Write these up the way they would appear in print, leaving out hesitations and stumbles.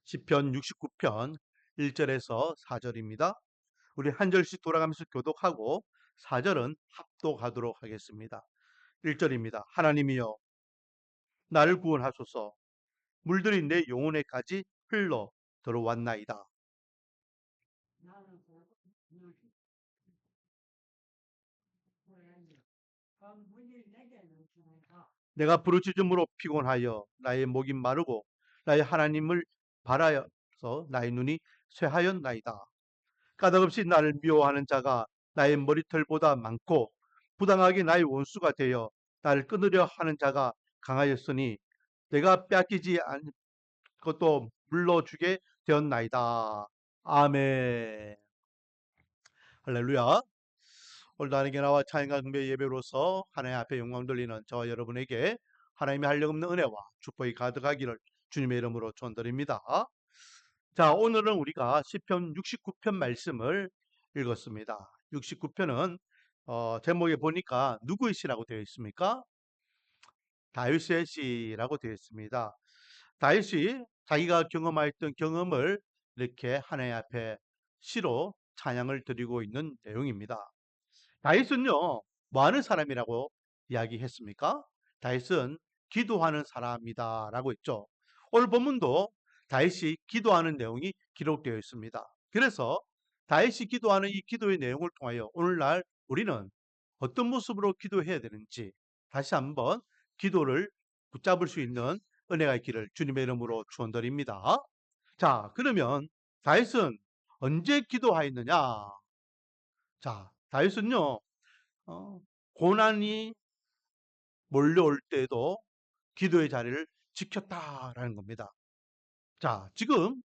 시편 69편 1절에서 4절입니다. 우리 한 절씩 돌아가면서 교독하고 4절은 합독하도록 하겠습니다. 1절입니다. 하나님이여 나를 구원하소서. 물들이 내 영혼에까지 흘러 들어왔나이다. 내가 부르짖음으로 피곤하여 나의 목이 마르고 나의 하나님을 바라여서 나의 눈이 쇠하였나이다. 까닭없이 나를 미워하는 자가 나의 머리털보다 많고 부당하게 나의 원수가 되어 나를 끊으려 하는 자가 강하였으니 내가 빼앗기지 않은 것도 물러주게 되었나이다. 아멘. 할렐루야. 오늘도 하나님께 나와 찬양과 경배 예배로서 하나님 앞에 영광 돌리는 저와 여러분에게 하나님의 한량없는 은혜와 축복이 가득하기를 주님의 이름으로 축원드립니다. 자, 오늘은 우리가 시편 69편 말씀을 읽었습니다. 69편은 제목에 보니까 누구의 시라고 되어 있습니까? 다윗의 시라고 되어 있습니다. 다윗이 자기가 경험하였던 경험을 이렇게 하나님 앞에 시로 찬양을 드리고 있는 내용입니다. 다윗은요, 뭐 하는 사람이라고 이야기했습니까? 다윗은 기도하는 사람이다 라고 했죠. 오늘 본문도 다윗이 기도하는 내용이 기록되어 있습니다. 그래서 다윗이 기도하는 이 기도의 내용을 통하여 오늘날 우리는 어떤 모습으로 기도해야 되는지 다시 한번 기도를 붙잡을 수 있는 은혜가 있기를 주님의 이름으로 축원드립니다. 자, 그러면 다윗은 언제 기도하였느냐? 자, 다윗은요, 고난이 몰려올 때도 기도의 자리를 지켰다라는 겁니다. 자, 지금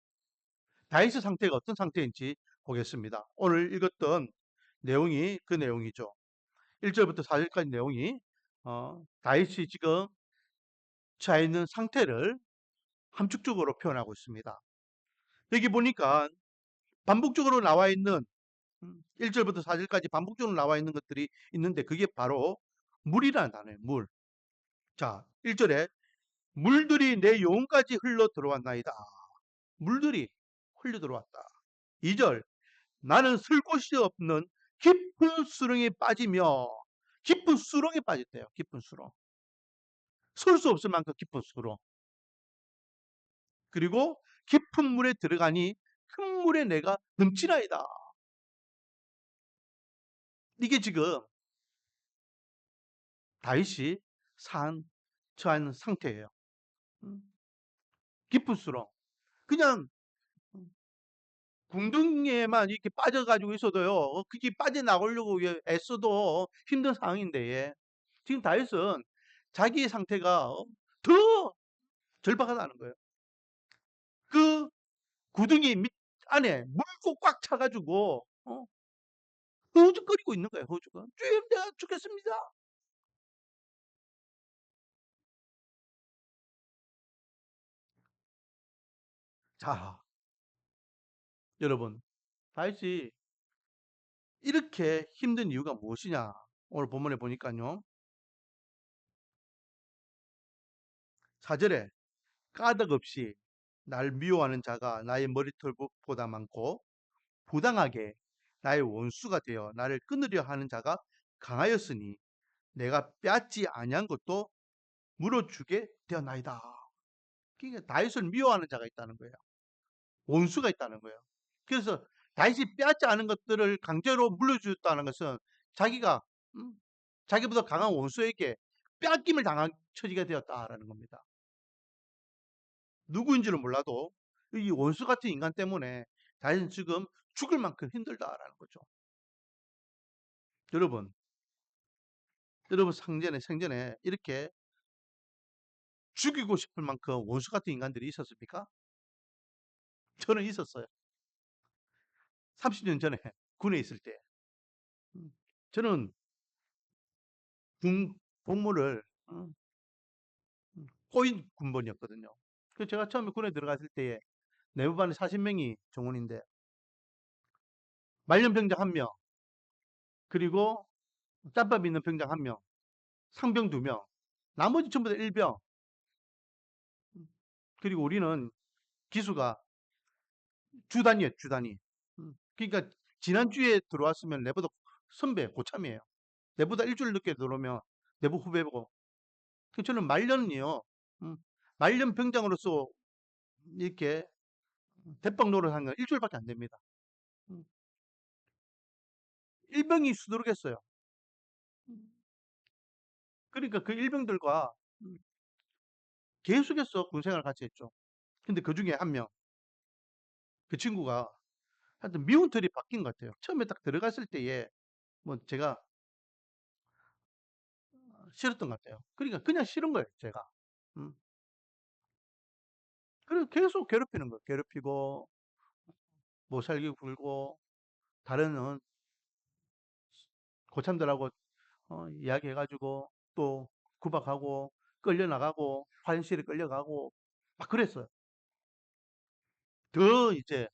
다윗의 상태가 어떤 상태인지 보겠습니다. 오늘 읽었던 내용이 그 내용이죠. 1절부터 4절까지 내용이 다윗이 지금 처해 있는 상태를 함축적으로 표현하고 있습니다. 여기 보니까 반복적으로 나와 있는 1절부터 4절까지 반복적으로 나와 있는 것들이 있는데 그게 바로 물이라는 단어예요. 물. 자, 1절에 물들이 내 영혼까지 흘러 들어왔나이다. 물들이 흘러 들어왔다. 2절 나는 쓸 곳이 없는 깊은 수렁에 빠지며 깊은 수렁에 빠졌대요. 깊은 수렁. 설 수 없을 만큼 깊은 수렁. 그리고 깊은 물에 들어가니 큰 물에 내가 넘치나이다. 이게 지금 다윗이 처한 상태예요. 깊은 수렁. 그냥 궁둥이에만 이렇게 빠져가지고 있어도요, 그게 빠져나가려고 애써도 힘든 상황인데, 지금 다윗은 자기의 상태가 더 절박하다는 거예요. 그 구덩이 밑 안에 물고 꽉 차가지고, 허우적거리고 있는 거예요, 허우적거리고. 주님, 내가 죽겠습니다. 자, 여러분, 다윗이 이렇게 힘든 이유가 무엇이냐? 오늘 본문에 보니까요, 4절에 까닭없이 날 미워하는 자가 나의 머리털보다 많고 부당하게 나의 원수가 되어 나를 끊으려 하는 자가 강하였으니 내가 빼앗지 아니한 것도 물어주게 되었나이다. 그러니까 다윗을 미워하는 자가 있다는 거예요. 원수가 있다는 거예요. 그래서 다윗이 빼앗지 않은 것들을 강제로 물려주었다는 것은 자기가 음, 자기보다 강한 원수에게 빼앗김을 당한 처지가 되었다라는 겁니다. 누구인지는 몰라도 이 원수 같은 인간 때문에 다윗은 지금 죽을 만큼 힘들다라는 거죠. 여러분, 생전에 이렇게 죽이고 싶을 만큼 원수 같은 인간들이 있었습니까? 저는 있었어요. 30년 전에 군에 있을 때. 음, 저는 군 복무를 꼬인 군번이었거든요. 그 제가 처음에 군에 들어갔을 때에 내부반에 40명이 정원인데 말년병장 1명, 그리고 짬밥 있는 병장 1명, 상병 2명, 나머지 전부 다 일병. 그리고 우리는 기수가 주 단위에 주 단위. 그러니까 지난주에 들어왔으면 내보다 선배 고참이에요. 내보다 일주일 늦게 들어오면 내부 후배고. 저는 말년이요. 음, 말년 병장으로서 이렇게 대빵 노릇한 건 일주일밖에 안 됩니다. 음, 일병이 수두룩했어요. 그러니까 그 일병들과 계속해서 군생활을 같이 했죠. 근데 그 중에 한 명, 그 친구가 하여튼 미운 털이 바뀐 것 같아요. 처음에 딱 들어갔을 때에 뭐 제가 싫었던 것 같아요. 그러니까 그냥 싫은 거예요, 제가. 음. 그래서 계속 괴롭히는 거예요. 괴롭히고, 못 살게 굴고, 다른 고참들하고 이야기해가지고 또 구박하고, 끌려나가고, 화장실에 끌려가고, 막 그랬어요. 더 이제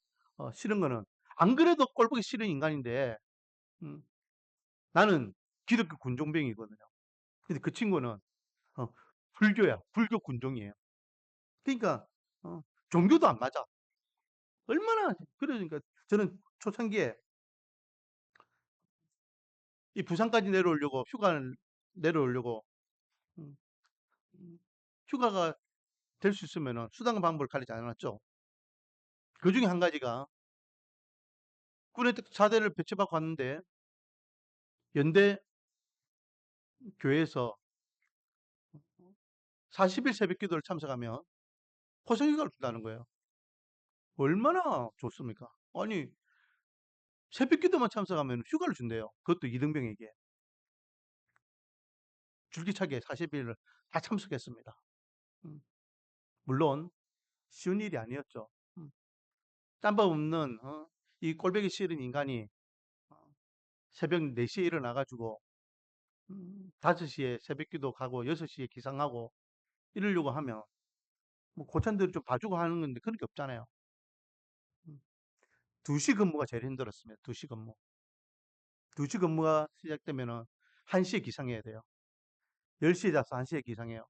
싫은 거는, 안 그래도 꼴보기 싫은 인간인데, 음, 나는 기독교 군종병이거든요. 근데 그 친구는 어, 불교야. 불교 군종이에요. 그러니까 어, 종교도 안 맞아. 얼마나 그러니까 저는 초창기에 이 부산까지 내려오려고 휴가를 내려오려고 음, 휴가가 될 수 있으면은 수단 방법을 가리지 않았죠. 그 중에 한 가지가 군에 자대를 배치받고 왔는데 연대 교회에서 40일 새벽 기도를 참석하면 포상휴가를 준다는 거예요. 얼마나 좋습니까? 아니 새벽 기도만 참석하면 휴가를 준대요. 그것도 이등병에게. 줄기차게 40일을 다 참석했습니다. 음, 물론 쉬운 일이 아니었죠. 음, 짬밥 없는 이 꼴보기 싫은 인간이 어, 새벽 4시에 일어나가지고 5시에 새벽기도 가고 6시에 기상하고 이러려고 하면 뭐 고참들이 좀 봐주고 하는 건데 그런 게 없잖아요. 음, 2시 근무가 제일 힘들었습니다. 2시 근무. 2시 근무가 시작되면은 1시에 기상해야 돼요. 10시에 자서 1시에 기상해요.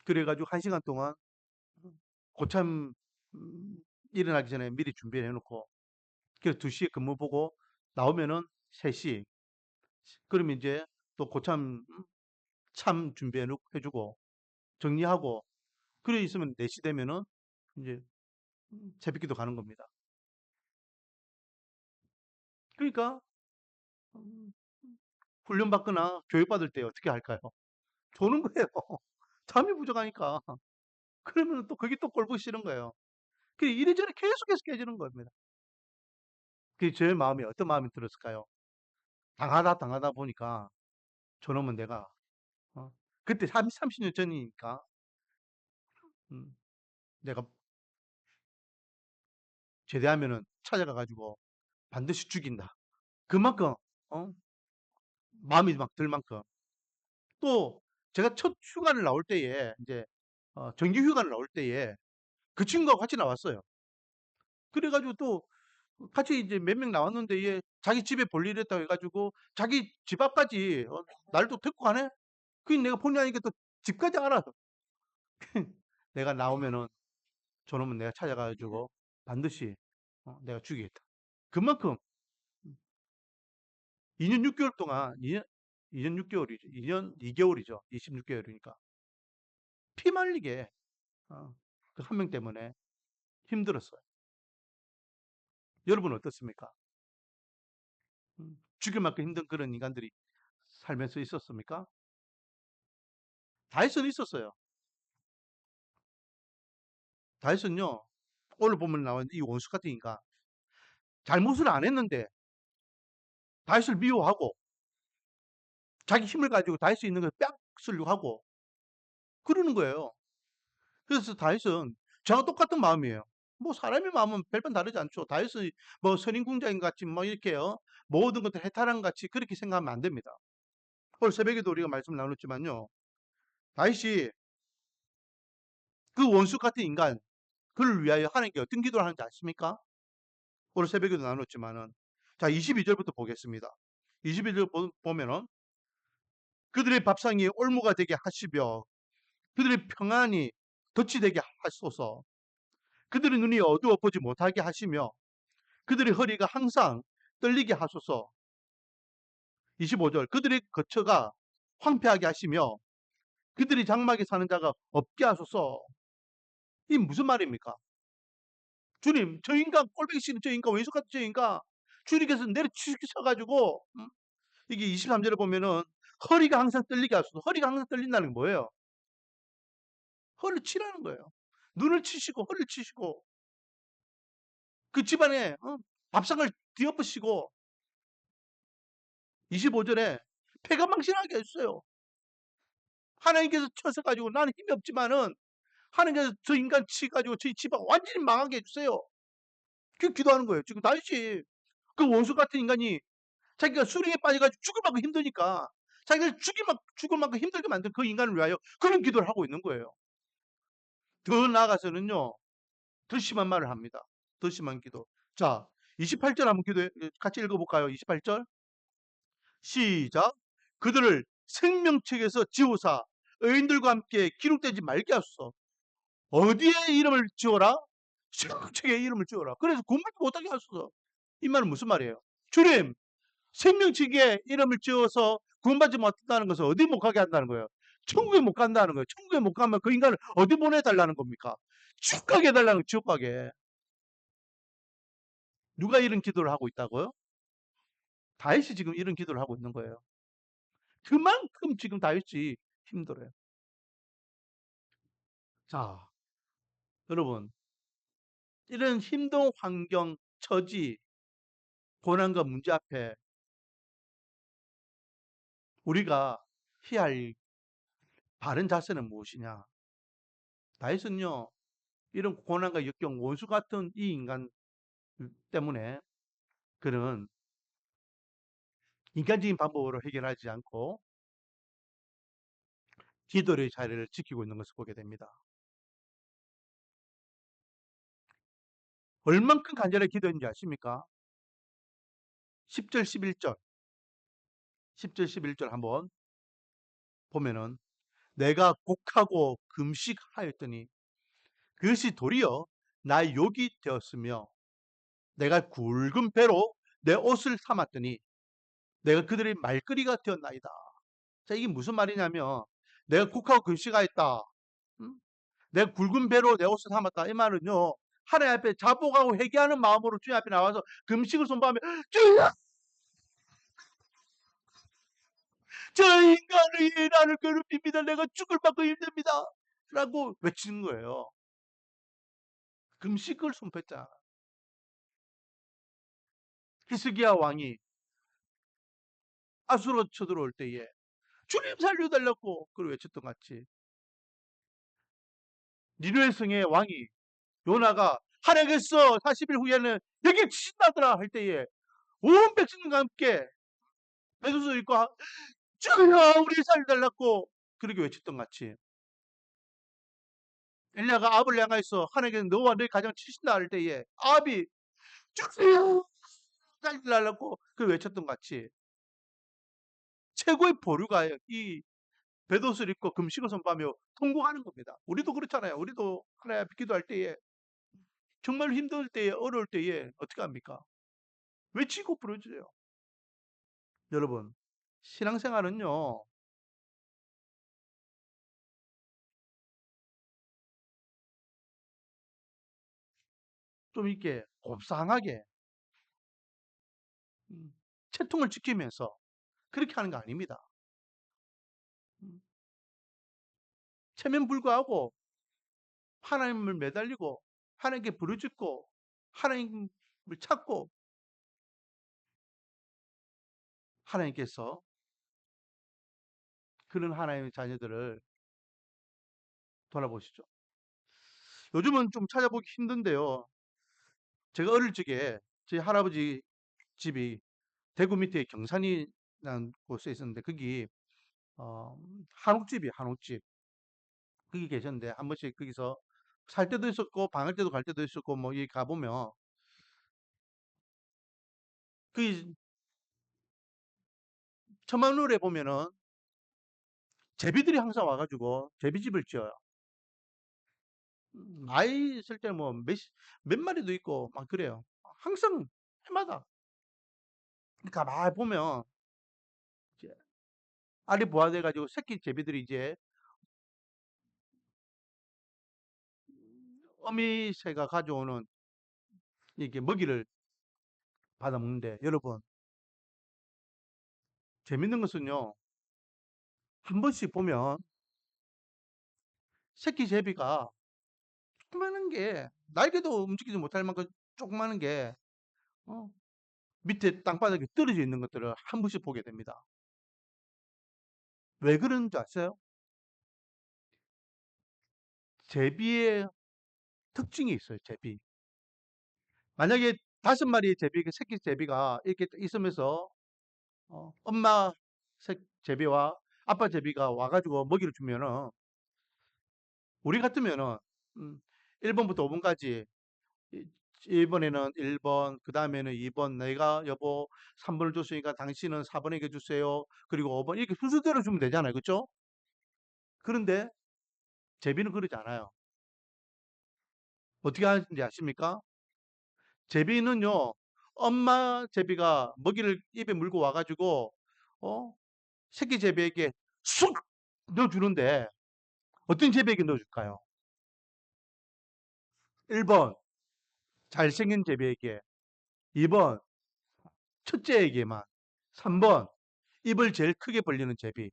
그래가지고 1시간 동안 고참 일어나기 전에 미리 준비를 해놓고 그래서 2시에 근무 보고 나오면은 3시 그러면 이제 또 고참 참 준비해주고 정리하고 그래 있으면 4시 되면은 이제 새벽기도 가는 겁니다. 그러니까 음, 훈련 받거나 교육 받을 때 어떻게 할까요? 조는 거예요. 잠이 부족하니까. 그러면 또 그게 또 꼴보기 싫은 거예요. 그 이래저래 계속해서 깨지는 겁니다. 그 제 마음이 어떤 마음이 들었을까요? 당하다 보니까 저놈은 내가 그때 30년 전이니까 음, 내가 제대하면은 찾아가 가지고 반드시 죽인다. 그만큼 어? 마음이 막 들 만큼 또 제가 첫 휴가를 나올 때에 이제 정규 휴가를 나올 때에 그 친구가 같이 나왔어요. 그래가지고 또 같이 이제 몇 명 나왔는데 얘 자기 집에 볼 일 했다고 해가지고 자기 집 앞까지 날도 데리고 가네? 그 내가 본의 아니게 또 집까지 알아. 내가 나오면은 저놈은 내가 찾아가지고 반드시 내가 죽이겠다. 그만큼 2년 6개월 동안 2년 6개월이죠. 2년 2개월이죠. 26개월이니까 피 말리게 그 한 명 때문에 힘들었어요. 여러분 어떻습니까? 죽일 만큼 힘든 그런 인간들이 살면서 있었습니까? 다이슨은 있었어요. 다이슨요. 오늘 보면 나오는 이 원수 같은 인간. 잘못을 안 했는데 다이슨을 미워하고 자기 힘을 가지고 다이슨 있는 걸 뺨 쓰려고 하고 그러는 거예요. 그래서 다이슨 저랑 똑같은 마음이에요. 뭐 사람의 마음은 별반 다르지 않죠. 다이슨이 뭐 선인궁자인 같이 뭐 이렇게요. 모든 것들 해탈한 같이 그렇게 생각하면 안 됩니다. 오늘 새벽에도 우리가 말씀을 나눴지만요. 다윗이 그 원수 같은 인간 그를 위하여 하나님께 어떤 기도를 하는지 아십니까? 오늘 새벽에도 나눴지만은 자 22절부터 보겠습니다. 22절 보면은 그들의 밥상이 올무가 되게 하시며 그들의 평안이 덫이 되게 하소서. 그들의 눈이 어두워 보지 못하게 하시며 그들의 허리가 항상 떨리게 하소서. 25절 그들의 거처가 황폐하게 하시며 그들이 장막에 사는 자가 없게 하소서. 이 무슨 말입니까? 주님, 저 인간 꼴보기 싫은 저 인간 왼수 같은 저 인간 주님께서 내려치셔가지고 이게 23절에 보면은 허리가 항상 떨리게 하소서. 허리가 항상 떨린다는 게 뭐예요? 허리를 치라는 거예요. 눈을 치시고 허리를 치시고 그 집안에 밥상을 뒤엎으시고 25절에 폐가 망신하게 해주세요. 하나님께서 쳐서가지고 나는 힘이 없지만은 하나님께서 저 인간 치가지고 저희 집안 완전히 망하게 해주세요. 그 기도하는 거예요. 지금 다윗이 그 원수 같은 인간이 자기가 수령에 빠져가지고 죽을 만큼 힘드니까 자기가 죽을 만큼 힘들게 만든 그 인간을 위하여 그런 기도를 하고 있는 거예요. 더 나아가서는요. 더 심한 말을 합니다. 더 심한 기도. 자, 28절 한번 같이 읽어볼까요? 28절. 시작. 그들을 생명책에서 지우사 의인들과 함께 기록되지 말게 하소서. 어디에 이름을 지어라? 생명책에 이름을 지어라. 그래서 구원받지 못하게 하소서. 이 말은 무슨 말이에요? 주님, 생명책에 이름을 지어서 구원받지 못한다는 것은 어디 못 가게 한다는 거예요? 천국에 못 간다는 거예요. 천국에 못 가면 그 인간을 어디 보내달라는 겁니까? 지옥 가게 해달라는 거예요. 지옥 가게. 누가 이런 기도를 하고 있다고요? 다윗이 지금 이런 기도를 하고 있는 거예요. 그만큼 지금 다윗이 힘들어요. 자, 여러분, 이런 힘든 환경, 처지, 고난과 문제 앞에 우리가 해야 할 바른 자세는 무엇이냐? 다윗은요, 이런 고난과 역경, 원수 같은 이 인간 때문에 그는 인간적인 방법으로 해결하지 않고 기도의 자리를 지키고 있는 것을 보게 됩니다. 얼만큼 간절하게 기도했는지 아십니까? 10절, 11절. 10절, 11절 한번 보면은 내가 곡하고 금식하였더니 그것이 도리어 나의 욕이 되었으며 내가 굵은 배로 내 옷을 삼았더니 내가 그들의 말거리가 되었나이다. 자, 이게 무슨 말이냐면 내가 곡하고 금식하였다. 내가 굵은 배로 내 옷을 삼았다. 이 말은요. 하나님 앞에 자복하고 회개하는 마음으로 주님 앞에 나와서 금식을 선포하며 주여 저 인간의 나를 괴롭힙니다. 내가 죽을 만큼 힘듭니다. 라고 외치는 거예요. 금식을 선포했잖아. 히스기야 왕이 아수로 쳐들어올 때에 주님 살려달라고 그걸 외쳤던 것 같이 니누의 성의 왕이 요나가 하나님께서 40일 후에는 여기 치신다더라 할 때에 온 백성과 함께 배수수 입고 주여 우리 살려달라고 그렇게 외쳤던 것 같이 엘리야가 아합을 향하여서 하나님께서 너와 너의 가정 치신다 할 때에 아합이 주여 살려달라고 그걸 외쳤던 것 같이 최고의 보류가 이 배옷을 입고 금식을 선포하며 통곡하는 겁니다. 우리도 그렇잖아요. 우리도 하나님 앞에 기도할 때에 정말 힘들 때에 어려울 때에 어떻게 합니까? 외치고 부르짖어요. 여러분 신앙생활은요. 좀 이렇게 곱상하게 채통을 지키면서 그렇게 하는 거 아닙니다. 체면 불구하고 하나님을 매달리고 하나님께 부르짖고 하나님을 찾고 하나님께서 그런 하나님의 자녀들을 돌아보시죠. 요즘은 좀 찾아보기 힘든데요. 제가 어릴 적에 저희 할아버지 집이 대구 밑에 경산이라는 곳에 있었는데 거기 한옥집이 한옥집 거기 계셨는데 한 번씩 거기서 살 때도 있었고 방할 때도 갈 때도 있었고 뭐 여기 가보면 그 처마을에 보면은 제비들이 항상 와가지고 제비집을 지어요. 많이 있을 때는 뭐 몇 마리도 있고 막 그래요. 항상 해마다. 그러니까 막 보면 이제 알이 부화돼 가지고 새끼 제비들이 이제 어미새가 가져오는 이렇게 먹이를 받아 먹는데 여러분 재밌는 것은요. 한 번씩 보면 새끼 제비가 조그마한 게 날개도 움직이지 못할 만큼 조그마한 게 어, 밑에 땅바닥에 떨어져 있는 것들을 한 번씩 보게 됩니다. 왜 그러는 줄 아세요? 제비의 특징이 있어요. 제비. 만약에 5마리의 제비, 새끼 제비가 이렇게 있으면서 엄마 제비와 아빠 제비가 와가지고 먹이를 주면은 우리 같으면은 음, 1번부터 5번까지 1번에는 1번, 그 다음에는 2번, 내가 여보 3번을 줬으니까 당신은 4번에게 주세요. 그리고 5번 이렇게 순서대로 주면 되잖아요. 그렇죠? 그런데 제비는 그러지 않아요. 어떻게 하는지 아십니까? 제비는요, 엄마 제비가 먹이를 입에 물고 와가지고 어? 새끼 제비에게 쑥 넣어주는데 어떤 제비에게 넣어줄까요? 1번 잘생긴 제비에게, 2번 첫째에게만, 3번 입을 제일 크게 벌리는 제비.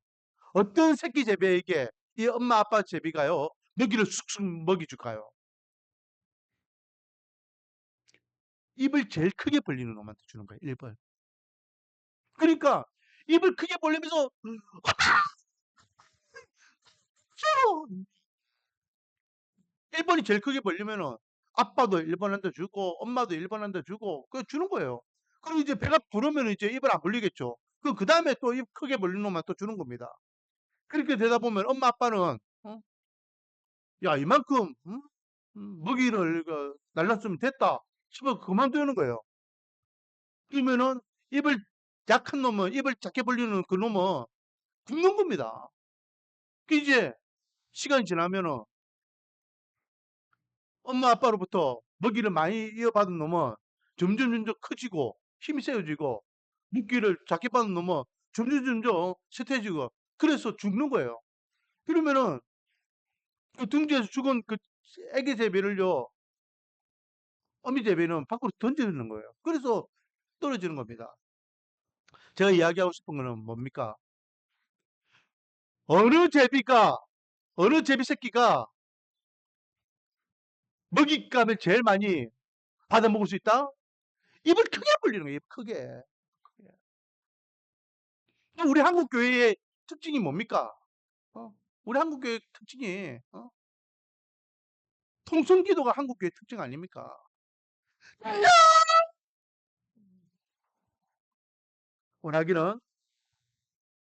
어떤 새끼 제비에게 이 엄마 아빠 제비가요 먹이를 쑥쑥 먹여줄까요? 입을 제일 크게 벌리는 놈한테 주는 거예요. 1번. 그러니까 입을 크게 벌리면서 1번이 제일 크게 벌리면은 아빠도 1번한테 주고 엄마도 1번한테 주고 그 주는 거예요. 그리고 이제 배가 부르면 이제 입을 안 벌리겠죠. 그 다음에 또 입 크게 벌린 놈만 또 주는 겁니다. 그렇게 되다 보면 엄마 아빠는 야 이만큼 먹이를 날랐으면 됐다 싶어 그만두는 거예요. 그러면은 입을 약한 놈은 입을 작게 벌리는 그 놈은 죽는 겁니다. 그 이제 시간이 지나면은 엄마 아빠로부터 먹이를 많이 이어받은 놈은 점점 커지고 힘이 세워지고 먹기를 작게 받은 놈은 점점 쇠퇴해지고 그래서 죽는 거예요. 그러면은 그 둥지에서 죽은 그 애기 제비를요 어미 제비는 밖으로 던져주는 거예요. 그래서 떨어지는 겁니다. 제가 이야기하고 싶은 거는 뭡니까? 어느 제비가 어느 제비 새끼가 먹잇감을 제일 많이 받아 먹을 수 있다? 입을 크게 벌리는 거예요. 입 크게. 우리 한국 교회의 특징이 뭡니까? 어? 우리 한국 교회 특징이 통성 기도가 한국 교회 특징 아닙니까? 원하기는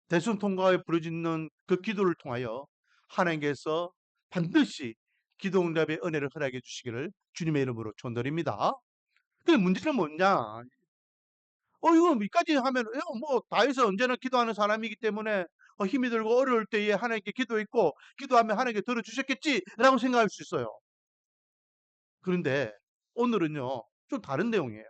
대선 통과에 부르짖는 그 기도를 통하여 하나님께서 반드시 기도 응답의 은혜를 허락해 주시기를 주님의 이름으로 축원드립니다. 그 문제는 뭐냐? 이거 여기까지 하면 뭐 다윗은 언제나 기도하는 사람이기 때문에 힘이 들고 어려울 때에 하나님께 기도했고 기도하면 하나님께 들어주셨겠지라고 생각할 수 있어요. 그런데 오늘은요 좀 다른 내용이에요.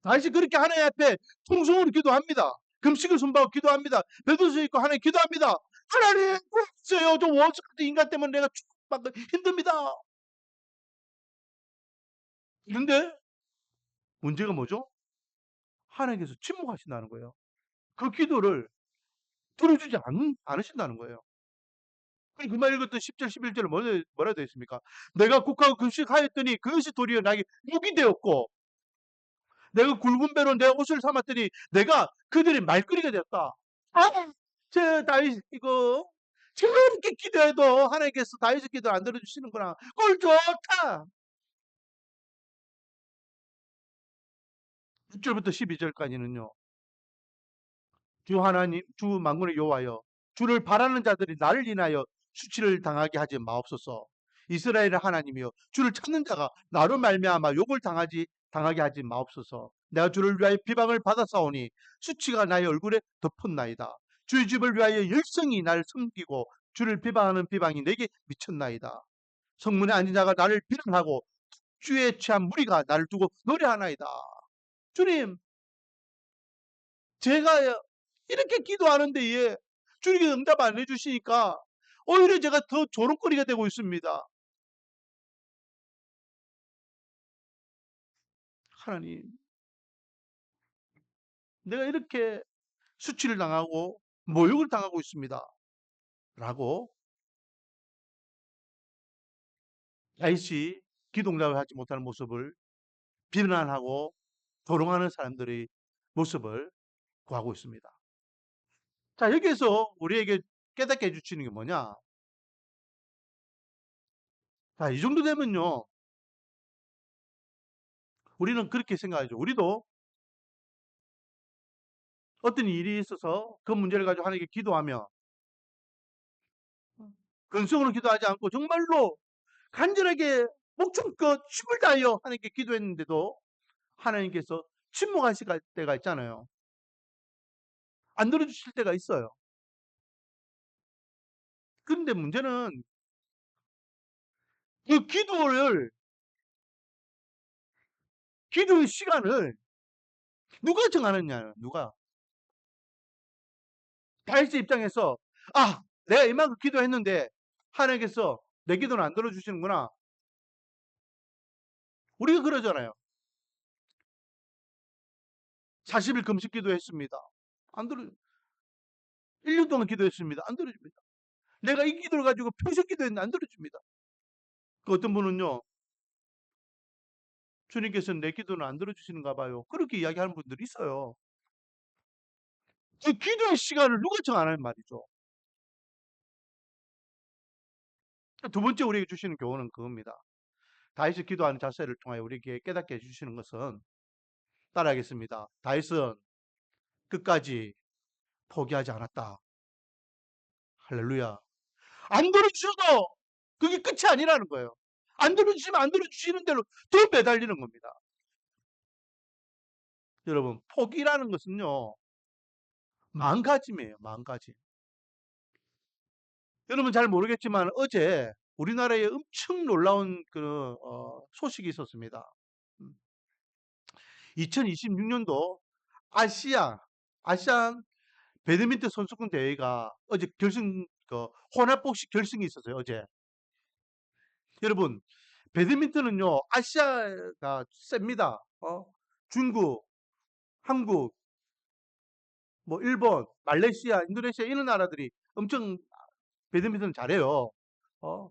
다윗이 그렇게 하나님 앞에 통성으로 기도합니다. 금식을 손바고 기도합니다. 베드로서 있고 하나님 기도합니다. 하나님 구했어요. 저 원수 같은 인간 때문에 내가 죽받고 힘듭니다. 그런데 문제가 뭐죠? 하나님께서 침묵하신다는 거예요. 그 기도를 들어주지 않으신다는 거예요. 그말 읽었던 10절, 11절에 뭐라 되어 있습니까? 내가 국가와 금식하였더니 그것이 도리어 나에게 육이 되었고 내가 굵은 배로 내 옷을 삼았더니 내가 그들의 말거리가 되었다. 아, 저 다윗 이거 저렇게 기도해도 하나님께서 다윗의 기도를 안 들어주시는구나. 꼴 좋다. 6절부터 12절까지는요. 주 하나님, 주 만군의 여호와여, 주를 바라는 자들이 나를 인하여 수치를 당하게 하지 마옵소서. 이스라엘의 하나님이여, 주를 찾는 자가 나로 말미암아 욕을 당하게 하지 마옵소서. 내가 주를 위하여 비방을 받아사오니 수치가 나의 얼굴에 덮었나이다. 주의 집을 위하여 열성이 나를 섬기고 주를 비방하는 비방이 내게 미쳤나이다. 성문에 앉은 자가 나를 비난하고 주에 취한 무리가 나를 두고 노래하나이다. 주님, 제가 이렇게 기도하는데 주님이 응답 안 해주시니까 오히려 제가 더 조롱거리가 되고 있습니다. 하나님, 내가 이렇게 수치를 당하고 모욕을 당하고 있습니다. 라고 다윗이 기도응답을 하지 못하는 모습을 비난하고 조롱하는 사람들의 모습을 구하고 있습니다. 자, 여기에서 우리에게 깨닫게 해주시는 게 뭐냐? 자, 이 정도 되면요, 우리는 그렇게 생각하죠. 우리도 어떤 일이 있어서 그 문제를 가지고 하나님께 기도하며 근성으로 기도하지 않고 정말로 간절하게 목숨껏 힘을 다하여 하나님께 기도했는데도 하나님께서 침묵하실 때가 있잖아요. 안 들어주실 때가 있어요. 그런데 문제는 그 기도의 시간을 누가 정하느냐, 누가. 다윗의 입장에서, 아, 내가 이만큼 기도했는데 하나님께서 내 기도는 안 들어주시는구나. 우리가 그러잖아요. 40일 금식 기도했습니다. 안 들어, 1년 동안 기도했습니다. 안 들어줍니다. 내가 이 기도를 가지고 평생 기도했는데 안 들어줍니다. 그 어떤 분은요, 주님께서는 내 기도는 안 들어주시는가 봐요. 그렇게 이야기하는 분들이 있어요. 그 기도의 시간을 누가 정하는 말이죠. 두 번째 우리에게 주시는 교훈은 그겁니다. 다윗이 기도하는 자세를 통하여 우리에게 깨닫게 해주시는 것은 따라하겠습니다. 다윗은 끝까지 포기하지 않았다. 할렐루야. 안 들어주셔도 그게 끝이 아니라는 거예요. 안 들어주시면 안 들어주시는 대로 더 매달리는 겁니다. 여러분, 포기라는 것은요, 마음가짐이에요. 마음가짐. 여러분 잘 모르겠지만 어제 우리나라에 엄청 놀라운 소식이 있었습니다. 2026년도 아시안 배드민턴 선수권 대회가 어제 혼합복식 결승이 있었어요. 어제. 여러분, 배드민턴은요, 아시아가 셉니다. 중국, 한국, 뭐 일본, 말레이시아, 인도네시아 이런 나라들이 엄청 배드민턴 잘해요. 어,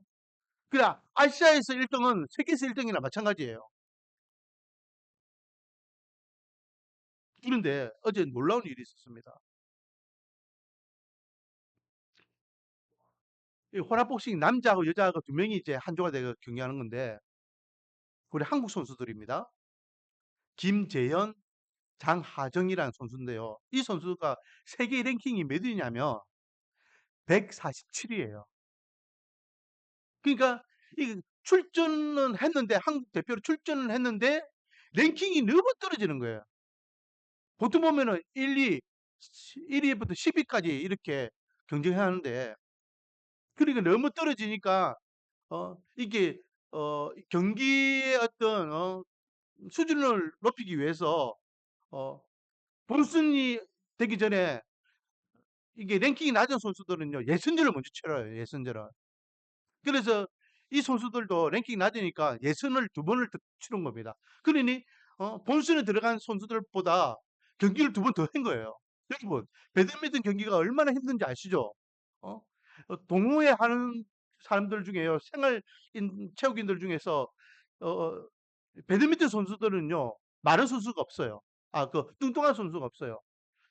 그래, 아시아에서 1등은 세계에서 1등이나 마찬가지예요. 그런데 어제 놀라운 일이 있었습니다. 이 혼합복싱 남자하고 여자하고 두 명이 이제 한조가 되어 경기하는 건데, 우리 한국 선수들입니다. 김재현, 장하정이라는 선수인데요. 이 선수가 세계 랭킹이 몇 위냐면 147위예요. 그러니까 이 출전은 했는데 한국 대표로 출전을 했는데 랭킹이 너무 떨어지는 거예요. 보통 보면은 1위부터 10위까지 이렇게 경쟁해야 하는데 그러니까 너무 떨어지니까 이게 경기의 어떤 수준을 높이기 위해서 어, 본선이 되기 전에 이게 랭킹이 낮은 선수들은요 예선전을 먼저 치러요. 예선전을. 그래서 이 선수들도 랭킹이 낮으니까 예선을 두 번을 더 치른 겁니다. 그러니 본선에 들어간 선수들보다 경기를 두 번 더 한 거예요. 여러분, 배드민턴 경기가 얼마나 힘든지 아시죠? 어? 동호회 하는 사람들 중에요, 체육인들 중에서 어, 배드민턴 선수들은요, 마른 선수가 없어요. 뚱뚱한 선수가 없어요.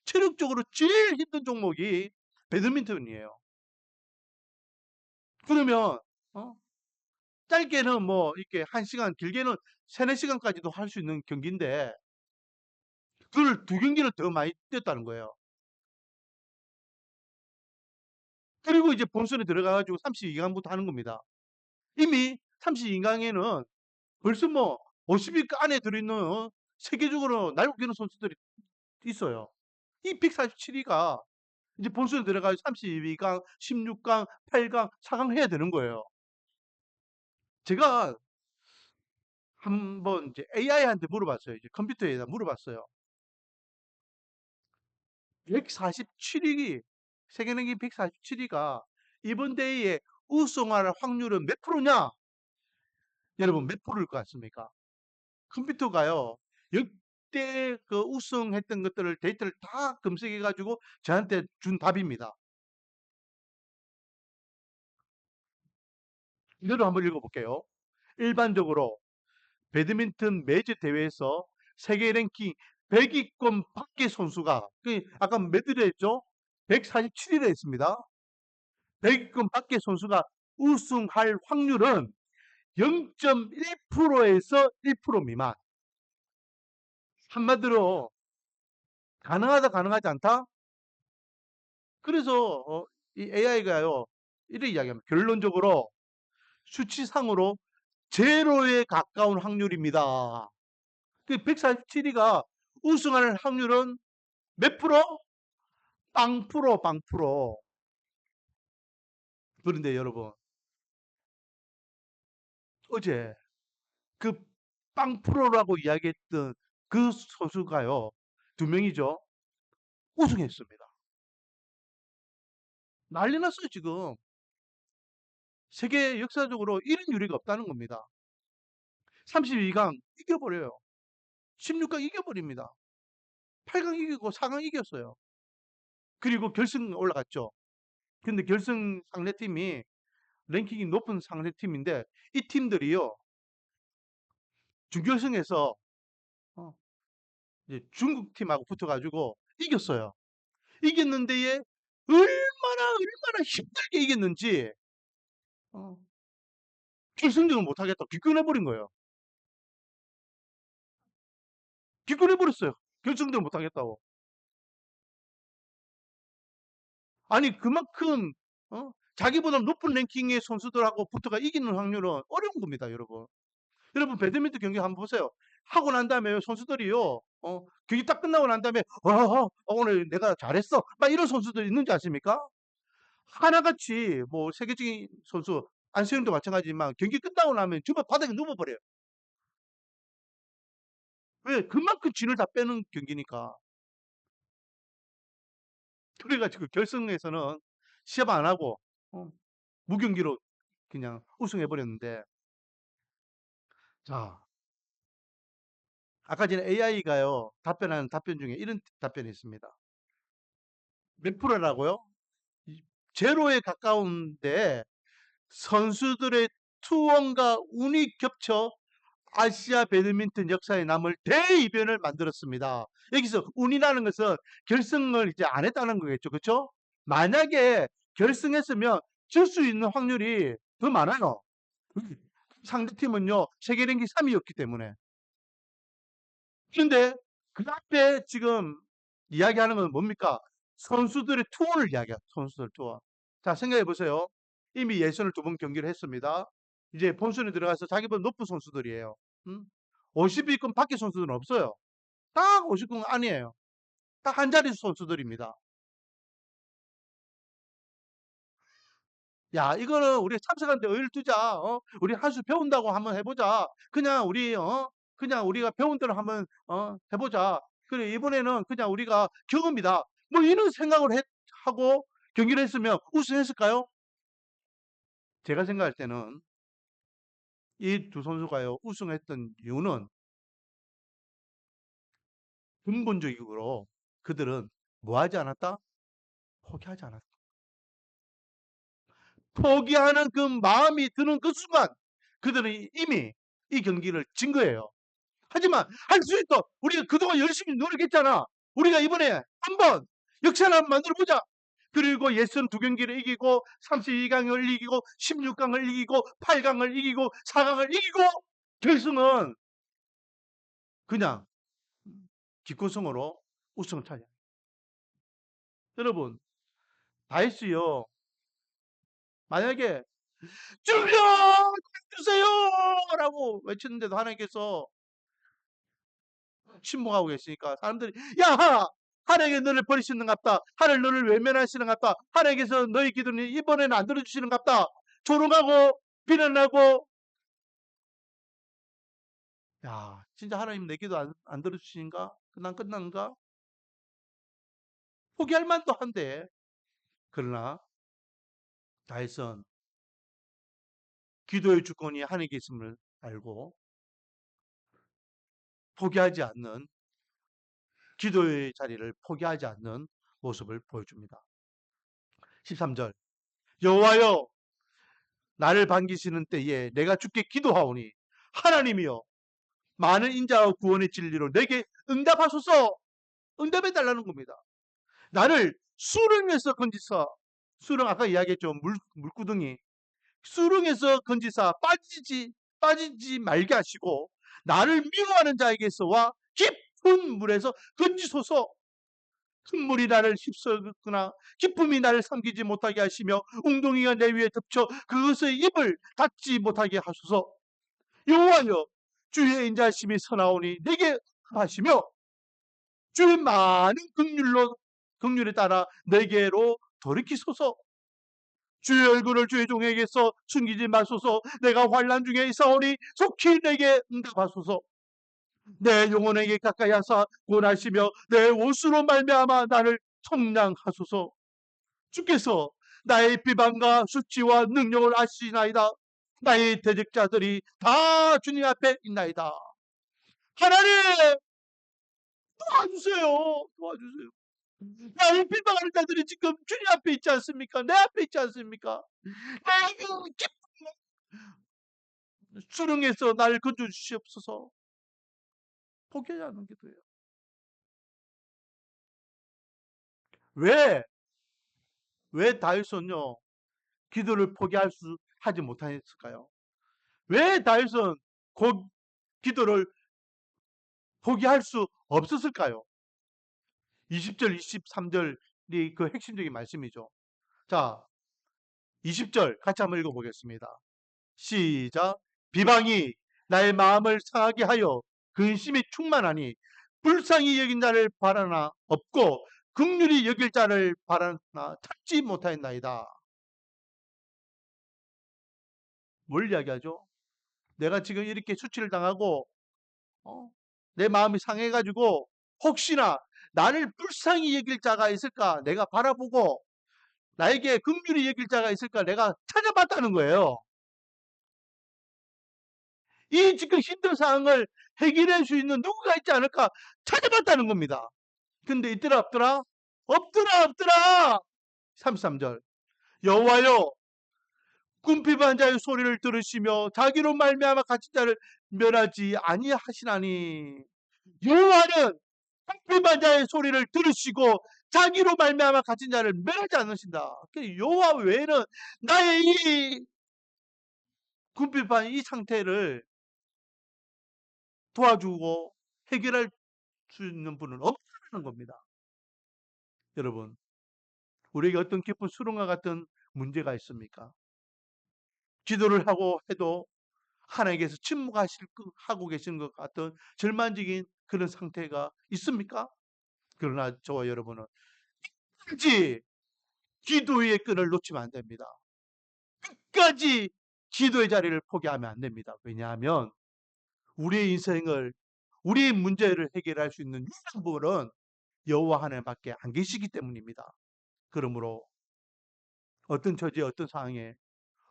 체력적으로 제일 힘든 종목이 배드민턴이에요. 그러면 어? 짧게는 뭐 이렇게 1시간, 길게는 3-4시간까지도 할 수 있는 경기인데 그걸 두 경기를 더 많이 뛰었다는 거예요. 그리고 이제 본선에 들어가 가지고 32강부터 하는 겁니다. 이미 32강에는 벌써 뭐 50위 안에 들어있는 세계적으로 날고 기는 선수들이 있어요. 이 147위가 이제 본선에 들어가서 32강, 16강, 8강, 4강 해야 되는 거예요. 제가 한번 이제 AI한테 물어봤어요. 이제 컴퓨터에다 물어봤어요. 147위, 세계 랭킹 147위가 이번 대회에 우승할 확률은 몇 프로냐? 여러분, 몇 프로일 것 같습니까? 컴퓨터가요, 역대 그 우승했던 것들을 데이터를 다 검색해가지고 저한테 준 답입니다. 이대로 한번 읽어볼게요. 일반적으로 배드민턴 매주 대회에서 세계 랭킹 100위권 밖의 선수가, 아까 몇 위를 했죠? 147위를 했습니다. 100위권 밖의 선수가 우승할 확률은 0.1%에서 1% 미만. 한마디로 가능하다, 가능하지 않다? 그래서 이 AI가요, 이렇게 이야기합니다. 결론적으로 수치상으로 제로에 가까운 확률입니다. 그 147위가 우승할 확률은 몇 프로? 빵 프로, 빵 프로. 그런데 여러분, 어제 그 빵 프로라고 이야기했던 그 선수가요, 두 명이죠. 우승했습니다. 난리 났어요, 지금. 세계 역사적으로 이런 유리가 없다는 겁니다. 32강 이겨버려요. 16강 이겨버립니다. 8강 이기고 4강 이겼어요. 그리고 결승 올라갔죠. 근데 결승 상대팀이 랭킹이 높은 상대팀인데 이 팀들이요, 준결승에서 어, 이제 중국 팀하고 붙어가지고 이겼어요. 이겼는데 얼마나 힘들게 이겼는지 어, 결승전을 못하겠다. 기권해버린 거예요. 기권해버렸어요. 결승전을 못하겠다고. 아니 그만큼 자기보다 높은 랭킹의 선수들하고 붙어가 이기는 확률은 어려운 겁니다, 여러분. 여러분 배드민턴 경기 한번 보세요. 하고 난 다음에 선수들이요, 경기 딱 끝나고 난 다음에 오늘 내가 잘했어, 막 이런 선수들 있는지 아십니까? 하나같이 뭐 세계적인 선수 안세영도 마찬가지지만 경기 끝나고 나면 주변 바닥에 누워버려요. 왜? 그만큼 진을 다 빼는 경기니까. 그래가지고 결승에서는 시합 안 하고 어, 무경기로 그냥 우승해버렸는데, 자, 아까 전에 AI가요 답변하는 답변 중에 이런 답변이 있습니다. 몇 프로라고요? 제로에 가까운데 선수들의 투혼과 운이 겹쳐 아시아 배드민턴 역사에 남을 대이변을 만들었습니다. 여기서 운이라는 것은 결승을 이제 안 했다는 거겠죠. 그렇죠? 만약에 결승했으면 질 수 있는 확률이 더 많아요. 상대팀은요, 세계 랭킹 3위였기 때문에. 그런데 그 앞에 지금 이야기하는 건 뭡니까? 선수들의 투혼을 이야기해요. 선수들 투혼. 자, 생각해 보세요. 이미 예선을 두 번 경기를 했습니다. 이제 본선에 들어가서 자기보다 높은 선수들이에요. 50위권 밖의 선수들은 없어요. 딱 50위권 아니에요. 딱 한 자리 선수들입니다. 야, 이거는 우리 참석한테 의의를 두자. 우리 한 수 배운다고 한번 해보자. 그냥 우리가 배운 대로 한번 해보자. 그래, 이번에는 그냥 우리가 경험이다. 뭐 이런 생각을 하고 경기를 했으면 우승했을까요? 제가 생각할 때는 이 두 선수가요, 우승했던 이유는 근본적으로 그들은 뭐 하지 않았다? 포기하지 않았다. 포기하는 그 마음이 드는 그 순간 그들은 이미 이 경기를 진 거예요. 하지만 할 수 있어. 우리가 그동안 열심히 노력했잖아. 우리가 이번에 한번 역사를 한번 만들어보자. 그리고 예선 두 경기를 이기고 32강을 이기고 16강을 이기고 8강을 이기고 4강을 이기고 결승은 그냥 기권성으로 우승을 차지. 여러분 다이스요, 만약에 주여 주세요 라고 외쳤는데도 하나님께서 침묵하고 계시니까 사람들이 야, 하나님께 너를 버리시는갑다, 하나님 너를 외면하시는갑다, 하나님께서 너희 기도는 이번에는 안 들어주시는갑다 조롱하고 비난하고 야, 진짜 하나님 내 기도 안 들어주신가? 난 끝났는가? 포기할 만도 한데, 그러나 다윗은 기도의 주권이 하나님께 있음을 알고 포기하지 않는, 기도의 자리를 포기하지 않는 모습을 보여줍니다. 13절 여호와여 나를 반기시는 때에 내가 주께 기도하오니 하나님이여 많은 인자와 구원의 진리로 내게 응답하소서. 응답해 달라는 겁니다. 나를 수렁에서 건지사, 수렁 아까 이야기했죠. 물구덩이. 수렁에서 건지사 빠지지 말게 하시고 나를 미워하는 자에게서와 깊은 물에서 건지소서. 큰 물이 나를 휩쓸거나 기쁨이 나를 삼키지 못하게 하시며 웅덩이가 내 위에 덮쳐 그것의 입을 닫지 못하게 하소서. 여호와여 주의 인자심이 서나오니 내게 하시며 주의 많은 긍휼에 따라 내게로 돌이키소서. 주의 얼굴을 주의 종에게서 숨기지 마소서. 내가 환난 중에 있사오니 속히 내게 응답하소서. 내 영혼에게 가까이 하사 구원하시며 내 옷으로 말미암아 나를 청량하소서. 주께서 나의 비방과 수치와 능력을 아시나이다. 나의 대적자들이 다 주님 앞에 있나이다. 하나님 도와주세요. 도와주세요. 나를 비방하는 자들이 지금 주님 앞에 있지 않습니까? 내 앞에 있지 않습니까? 나의 그 수렁에서 나를 건져 주시옵소서. 포기하지 않는 기도예요. 왜? 왜 다윗은요 기도를 하지 못했을까요? 왜 다윗은 기도를 포기할 수 없었을까요? 20절, 23절이 그 핵심적인 말씀이죠. 자, 20절 같이 한번 읽어보겠습니다. 시작. 비방이 나의 마음을 상하게 하여 근심이 충만하니 불쌍히 여긴 자를 바라나 없고 긍휼히 여길 자를 바라나 찾지 못하였나이다. 뭘 이야기하죠? 내가 지금 이렇게 수치를 당하고 내 마음이 상해가지고 혹시나 나를 불쌍히 여길 자가 있을까 내가 바라보고 나에게 긍휼히 여길 자가 있을까 내가 찾아봤다는 거예요. 이 지금 힘든 상황을 해결할 수 있는 누구가 있지 않을까 찾아봤다는 겁니다. 근데 있더라 없더라? 없더라. 33절 여호와여 궁핍한 자의 소리를 들으시며 자기로 말미암아 갇힌 자를 멸하지 아니하시나니. 여호와는 궁핍한 자의 소리를 들으시고 자기로 말미암아 갇힌 자를 멸하지 않으신다. 여호와 외에는 나의 이 궁핍한 이 상태를 도와주고 해결할 수 있는 분은 없다는 겁니다. 여러분, 우리에게 어떤 깊은 수렁과 같은 문제가 있습니까? 기도를 하고 해도 하나님께서 침묵하고 계시는 것 같은 절망적인 그런 상태가 있습니까? 그러나 저와 여러분은 끝까지 기도의 끈을 놓치면 안 됩니다. 끝까지 기도의 자리를 포기하면 안 됩니다. 왜냐하면 우리의 인생을 우리의 문제를 해결할 수 있는 유일한 분은 여호와 하나님밖에 안 계시기 때문입니다. 그러므로 어떤 처지에 어떤 상황에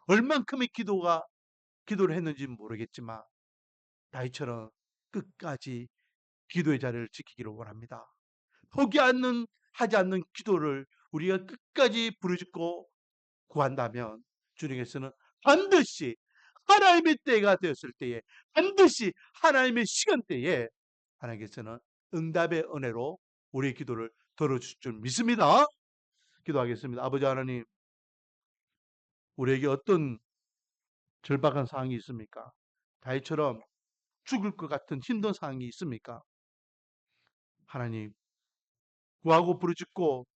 얼만큼의 기도를 했는지는 모르겠지만 다윗처럼 끝까지 기도의 자리를 지키기를 원합니다. 하지 않는 기도를 우리가 끝까지 부르짖고 구한다면 주님께서는 반드시 하나님의 때가 되었을 때에 반드시 하나님의 시간대에 하나님께서는 응답의 은혜로 우리의 기도를 들어주실 줄 믿습니다. 기도하겠습니다. 아버지 하나님, 우리에게 어떤 절박한 상황이 있습니까? 다윗처럼 죽을 것 같은 힘든 상황이 있습니까? 하나님, 구하고 부르짖고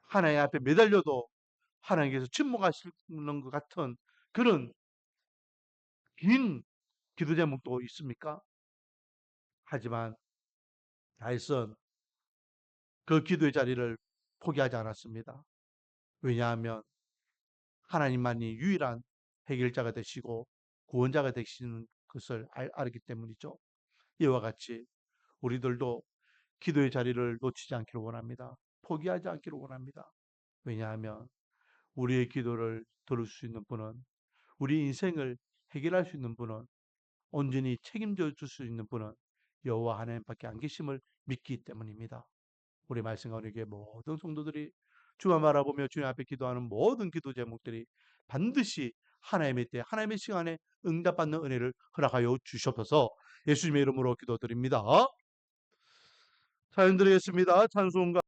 하나님 앞에 매달려도 하나님께서 침묵하시는 것 같은 그런 긴 기도 제목도 있습니까? 하지만 다윗은 그 기도의 자리를 포기하지 않았습니다. 왜냐하면 하나님만이 유일한 해결자가 되시고 구원자가 되시는 것을 알기 때문이죠. 이와 같이 우리들도 기도의 자리를 놓치지 않기를 원합니다. 포기하지 않기를 원합니다. 왜냐하면 우리의 기도를 들을 수 있는 분은, 우리 인생을 해결할 수 있는 분은, 온전히 책임져 줄 수 있는 분은 여호와 하나님밖에 안 계심을 믿기 때문입니다. 우리 말씀 가운데 모든 성도들이 주만 바라보며 주님 앞에 기도하는 모든 기도 제목들이 반드시 하나님의 때, 하나님의 시간에 응답받는 은혜를 허락하여 주시옵소서. 예수님의 이름으로 기도드립니다. 사연 드리겠습니다. 찬송가